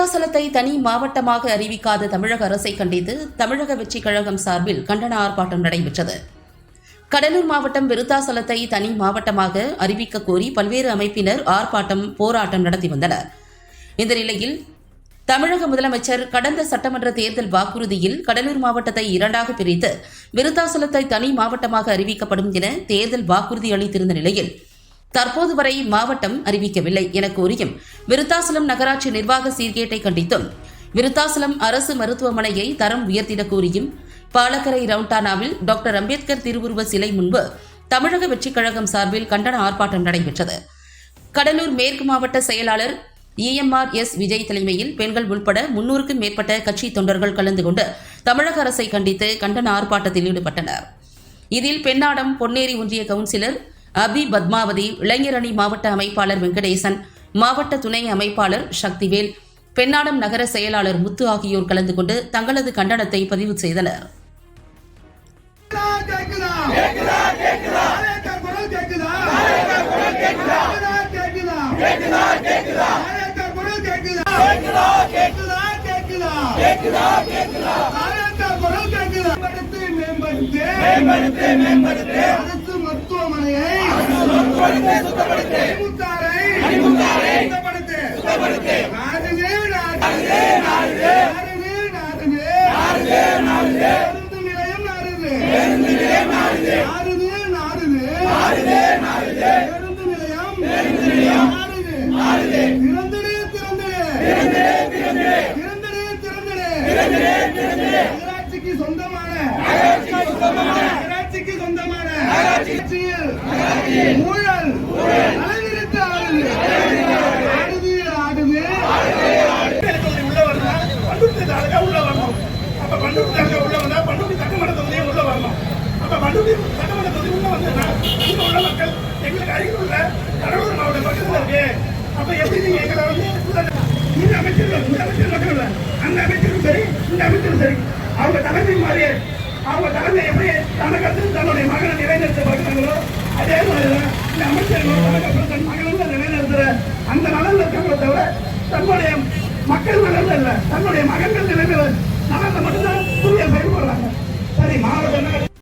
விருத்தாசலத்தை தனி மாவட்டமாக அறிவிக்காத தமிழக அரசை கண்டித்து தமிழக வெற்றிக் கழகம் சார்பில் கண்டன ஆர்ப்பாட்டம் நடைபெற்றது. கடலூர் மாவட்டம் விருத்தாசலத்தை தனி மாவட்டமாக அறிவிக்க கோரி பல்வேறு அமைப்பினர் போராட்டம் நடத்தி வந்தனர். இந்த நிலையில் தமிழக முதலமைச்சர் கடந்த சட்டமன்ற தேர்தல் வாக்குறுதியில் கடலூர் மாவட்டத்தை இரண்டாக பிரித்து விருத்தாசலத்தை தனி மாவட்டமாக அறிவிக்கப்படும் என தேர்தல் வாக்குறுதி அளித்திருந்த நிலையில் தற்போது வரை மாவட்டம் அறிவிக்கவில்லை என கூறியும், விருத்தாசலம் நகராட்சி நிர்வாக சீர்கேட்டை கண்டித்தும், விருத்தாசலம் அரசு மருத்துவமனையை தரம் உயர்த்திடக் கோரியும் பாலக்கரை ரவுண்டானாவில் டாக்டர் அம்பேத்கர் திருவுருவ சிலை முன்பு தமிழக வெற்றிக் கழகம் சார்பில் கண்டன ஆர்ப்பாட்டம் நடைபெற்றது. கடலூர் மேற்கு மாவட்ட செயலாளர் EMR விஜய் தலைமையில் பெண்கள் உட்பட 300க்கும் மேற்பட்ட கட்சி தொண்டர்கள் கலந்து கொண்டு தமிழக அரசை கண்டித்து கண்டன ஆர்ப்பாட்டத்தில் ஈடுபட்டனர். இதில் பெண்ணாடம் பொன்னேரி ஒன்றிய கவுன்சிலர் அபி பத்மாவதி, இளைஞரணி மாவட்ட அமைப்பாளர் வெங்கடேசன், மாவட்ட துணை அமைப்பாளர் சக்திவேல், பெண்ணாடம் நகர செயலாளர் முத்து ஆகியோர் கலந்து கொண்டு தங்களது கண்டனத்தை பதிவு செய்தனர். அவங்க தலைமை மாதிரியே அவங்க தலைமை எப்படி தனக்கு தன்னுடைய மகனை நிறைவேற்ற பார்க்கிறாங்களோ அதே மாதிரிதான் இந்த அமைச்சர்கள் தன் மகனை நிறைவேற்றுற அந்த நலன்ல இருக்காங்களே தவிர தன்னுடைய மக்கள் நலன்ல இல்ல, தன்னுடைய மகன்கள் நிறைவேற நலன்ல மட்டும்தான் புதிய செயல்படுறாங்க. சரி, மாவட்ட